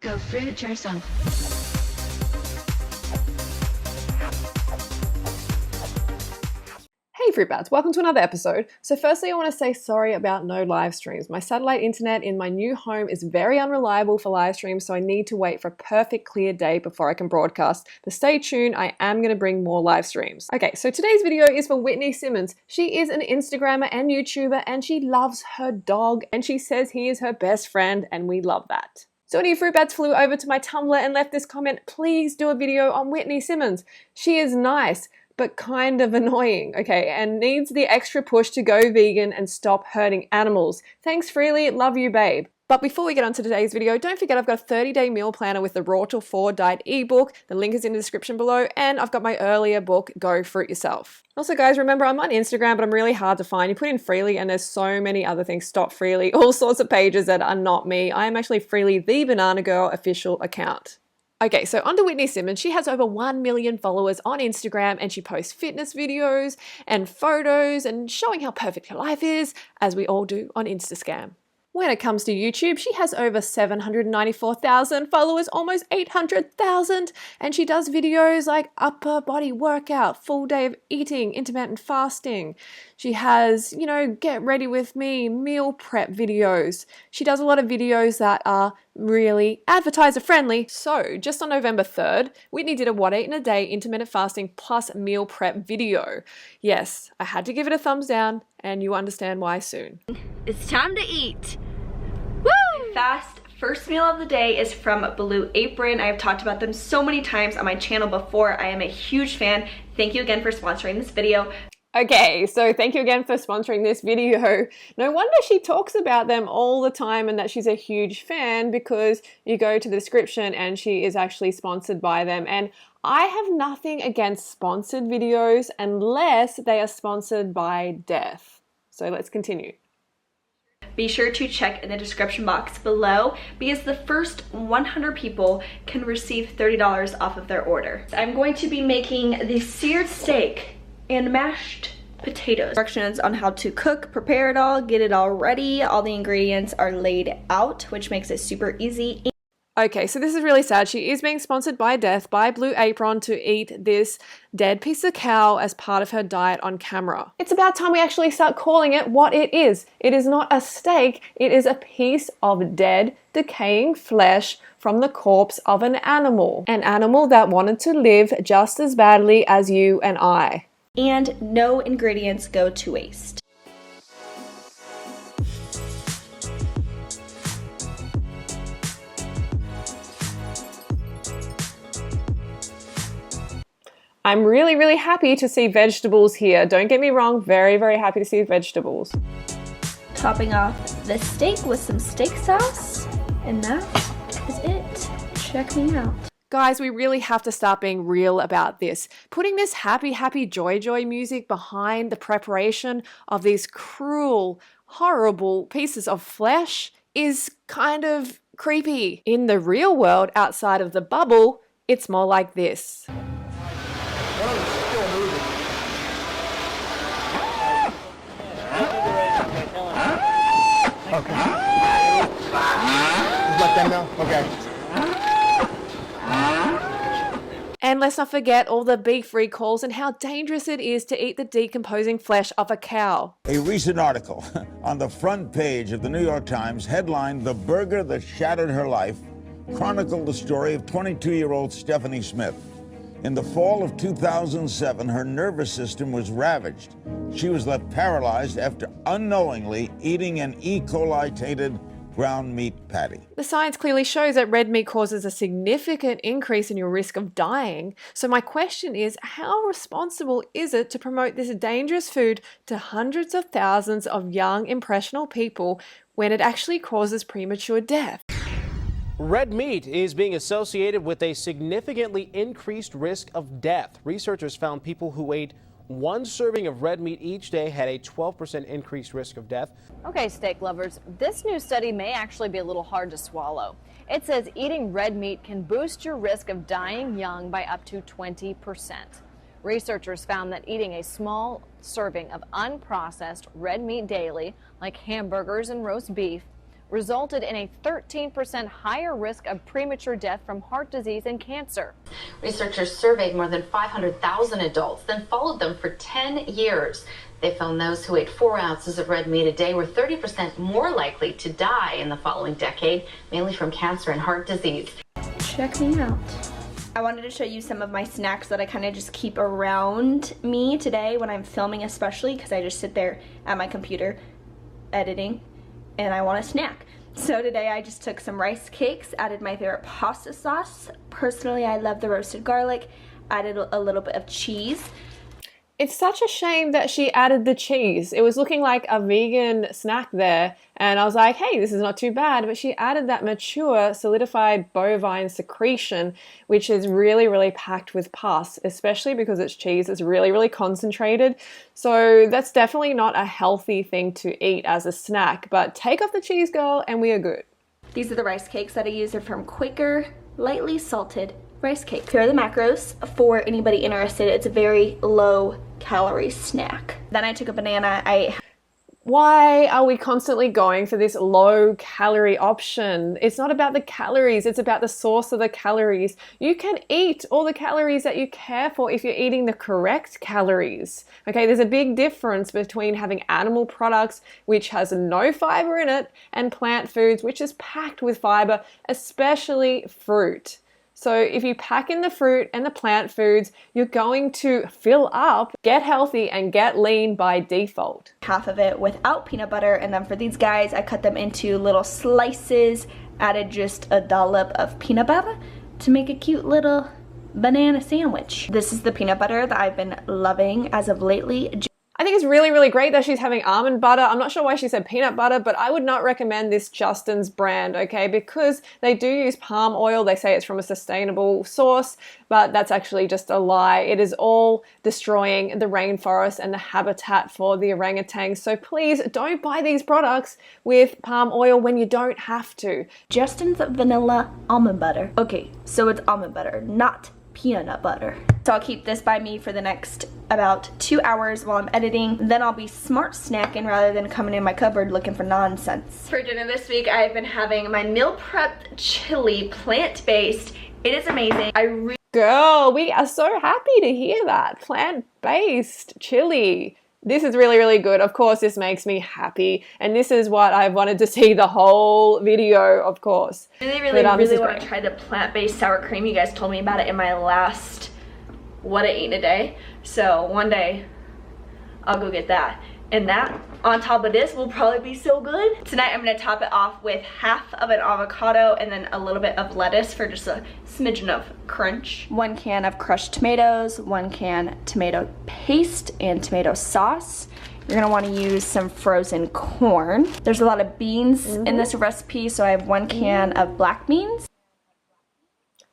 Go fruit yourself. Hey Fruitbats, welcome to another episode. So firstly, I want to say sorry about no live streams. My satellite internet in my new home is very unreliable for live streams, so I need to wait for a perfect clear day before I can broadcast. But stay tuned, I am going to bring more live streams. Okay, so today's video is for Whitney Simmons. She is an Instagrammer and YouTuber, and she loves her dog, and she says he is her best friend, and we love that. So any Fruitbats flew over to my Tumblr and left this comment, please do a video on Whitney Simmons. She is nice, but kind of annoying, okay, and needs the extra push to go vegan and stop hurting animals. Thanks Freelee, love you babe. But before we get on to today's video, don't forget I've got a 30-day meal planner with the Raw to 4 diet ebook. The link is in the description below, and I've got my earlier book, Go Fruit Yourself. Also guys, remember I'm on Instagram, but I'm really hard to find. You put in Freelee and there's so many other things, Stop Freelee, all sorts of pages that are not me. I am actually Freelee, the Banana Girl official account. Okay, so on to Whitney Simmons. She has over 1 million followers on Instagram and she posts fitness videos and photos and showing how perfect her life is, as we all do on Instascam. When it comes to YouTube, she has over 794,000 followers, almost 800,000, and she does videos like upper body workout, full day of eating, intermittent fasting. She has, get ready with me, meal prep videos. She does a lot of videos that are really advertiser friendly. So just on November 3rd, Whitney did a what ate in a day intermittent fasting plus meal prep video. Yes, I had to give it a thumbs down, and you understand why soon. It's time to eat. Woo! Fast first meal of the day is from Blue Apron. I have talked about them so many times on my channel before. I am a huge fan. Thank you again for sponsoring this video. Okay, so thank you again for sponsoring this video. No wonder she talks about them all the time and that she's a huge fan, because you go to the description and she is actually sponsored by them. And I have nothing against sponsored videos unless they are sponsored by death. So let's continue. Be sure to check in the description box below because the first 100 people can receive $30 off of their order. I'm going to be making the seared steak and mashed potatoes. Instructions on how to cook, prepare it all, get it all ready. All the ingredients are laid out, which makes it super easy. Okay, so this is really sad. She is being sponsored by death, by Blue Apron, to eat this dead piece of cow as part of her diet on camera. It's about time we actually start calling it what it is. It is not a steak, it is a piece of dead, decaying flesh from the corpse of an animal. An animal that wanted to live just as badly as you and I. And no ingredients go to waste. I'm really, really happy to see vegetables here. Don't get me wrong, very, very happy to see vegetables. Topping off the steak with some steak sauce, and that is it. Check me out. Guys, we really have to start being real about this. Putting this happy, happy, joy, joy music behind the preparation of these cruel, horrible pieces of flesh is kind of creepy. In the real world, outside of the bubble, it's more like this. Okay. Just let them know? Okay. And let's not forget all the beef recalls and how dangerous it is to eat the decomposing flesh of a cow. A recent article on the front page of the New York Times headlined "The Burger That Shattered Her Life" chronicled the story of 22-year-old Stephanie Smith. In the fall of 2007, her nervous system was ravaged. She was left paralyzed after unknowingly eating an E. coli-tainted ground meat patty. The science clearly shows that red meat causes a significant increase in your risk of dying. So my question is, how responsible is it to promote this dangerous food to hundreds of thousands of young, impressionable people when it actually causes premature death? Red meat is being associated with a significantly increased risk of death. Researchers found people who ate one serving of red meat each day had a 12% increased risk of death. Okay, steak lovers, this new study may actually be a little hard to swallow. It says eating red meat can boost your risk of dying young by up to 20%. Researchers found that eating a small serving of unprocessed red meat daily, like hamburgers and roast beef, resulted in a 13% higher risk of premature death from heart disease and cancer. Researchers surveyed more than 500,000 adults, then followed them for 10 years. They found those who ate 4 ounces of red meat a day were 30% more likely to die in the following decade, mainly from cancer and heart disease. Check me out. I wanted to show you some of my snacks that I kind of just keep around me today when I'm filming, especially because I just sit there at my computer editing and I want a snack. So today I just took some rice cakes, added my favorite pasta sauce. Personally, I love the roasted garlic, added a little bit of cheese. It's such a shame that she added the cheese. It was looking like a vegan snack there, and I was like, hey, this is not too bad, but she added that mature, solidified bovine secretion, which is really, really packed with pus, especially because it's cheese. It's really, really concentrated. So that's definitely not a healthy thing to eat as a snack, but take off the cheese, girl, and we are good. These are the rice cakes that I use. They're from Quaker, lightly salted rice cake. Here are the macros for anybody interested. It's a very low calorie snack. Then I took a banana. Why are we constantly going for this low calorie option? It's not about the calories, it's about the source of the calories. You can eat all the calories that you care for if you're eating the correct calories. Okay, there's a big difference between having animal products, which has no fiber in it, and plant foods, which is packed with fiber, especially fruit. So if you pack in the fruit and the plant foods, you're going to fill up, get healthy, and get lean by default. Half of it without peanut butter, and then for these guys, I cut them into little slices, added just a dollop of peanut butter to make a cute little banana sandwich. This is the peanut butter that I've been loving as of lately. I think it's really, really great that she's having almond butter. I'm not sure why she said peanut butter, but I would not recommend this Justin's brand, okay? Because they do use palm oil. They say it's from a sustainable source, but that's actually just a lie. It is all destroying the rainforest and the habitat for the orangutans. So please don't buy these products with palm oil when you don't have to. Justin's vanilla almond butter. Okay, so it's almond butter, not peanut butter. So I'll keep this by me for the next about 2 hours while I'm editing. Then I'll be smart snacking rather than coming in my cupboard looking for nonsense. For dinner this week, I've been having my meal prepped chili, plant-based. It is amazing. Girl, we are so happy to hear that. Plant-based chili. This is really, really good. Of course, this makes me happy. And this is what I've wanted to see the whole video, of course. I really want to try the plant-based sour cream. You guys told me about it in my last What I Eat in a Day. So one day, I'll go get that. And that, on top of this, will probably be so good. Tonight, I'm going to top it off with half of an avocado and then a little bit of lettuce for just a smidgen of crunch. 1 can of crushed tomatoes, 1 can tomato paste and tomato sauce. You're going to want to use some frozen corn. There's a lot of beans in this recipe, so I have 1 can of black beans.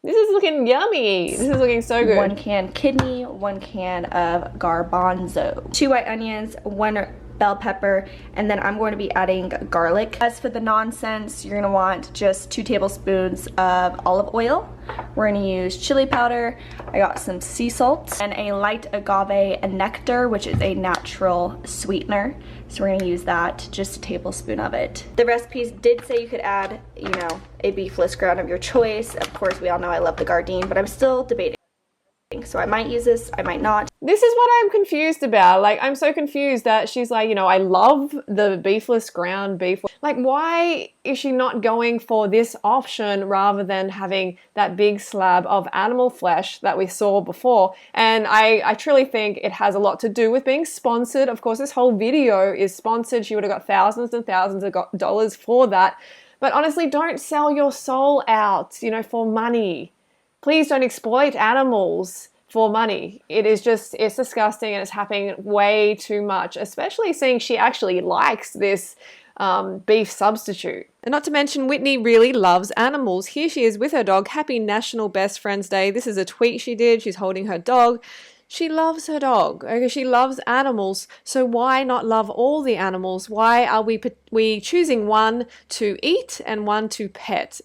This is looking yummy. This is looking so good. 1 can kidney, 1 can of garbanzo, 2 white onions, 1 bell pepper, and then I'm going to be adding garlic. As for the nonsense, you're gonna want just 2 tablespoons of olive oil. We're gonna use chili powder. I got some sea salt and a light agave nectar, which is a natural sweetener. So we're gonna use that, just a tablespoon of it. The recipes did say you could add, you know, a beefless ground of your choice. Of course, we all know I love the Gardein, but I'm still debating. So I might use this, I might not. This is what I'm confused about. Like, I'm so confused that she's like, you know, I love the beefless ground beef. Like, why is she not going for this option rather than having that big slab of animal flesh that we saw before? And I truly think it has a lot to do with being sponsored. Of course, this whole video is sponsored. She would have got thousands and thousands of dollars for that. But honestly, don't sell your soul out, you know, for money. Please don't exploit animals for money. It is just, it's disgusting and it's happening way too much, especially seeing she actually likes this beef substitute. And not to mention, Whitney really loves animals. Here she is with her dog. Happy National Best Friends Day. This is a tweet she did. She's holding her dog. She loves her dog. Okay, she loves animals. So why not love all the animals? Why are we choosing one to eat and one to pet?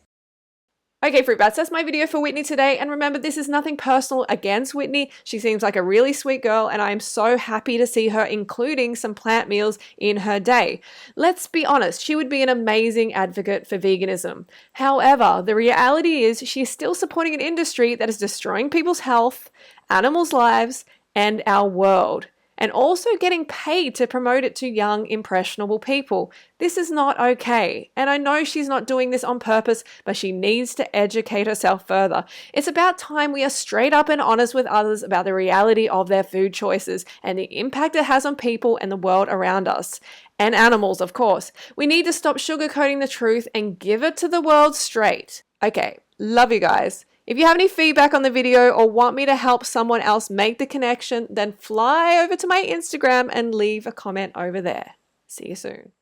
Okay, Fruit Bats, that's my video for Whitney today. And remember, this is nothing personal against Whitney. She seems like a really sweet girl, and I am so happy to see her including some plant meals in her day. Let's be honest, she would be an amazing advocate for veganism. However, the reality is she is still supporting an industry that is destroying people's health, animals' lives, and our world, and also getting paid to promote it to young, impressionable people. This is not okay. And I know she's not doing this on purpose, but she needs to educate herself further. It's about time we are straight up and honest with others about the reality of their food choices and the impact it has on people and the world around us. And animals, of course. We need to stop sugarcoating the truth and give it to the world straight. Okay, love you guys. If you have any feedback on the video or want me to help someone else make the connection, then fly over to my Instagram and leave a comment over there. See you soon.